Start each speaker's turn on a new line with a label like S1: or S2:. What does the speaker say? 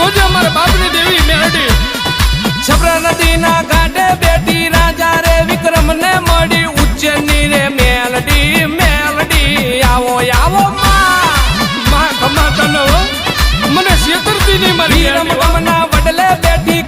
S1: જોજે અમારા બાપની દેવી મેરડી
S2: છપરા નદીના ઘાટે બેઠી રાજા રે વિક્રમ ને મળી ઉચ્ચની રે મેલડી મેલડી આવો આવો
S1: માં કમાતા ન હો મને છેતરતી નહીં મારી
S2: રમતમના વડલે બેઠી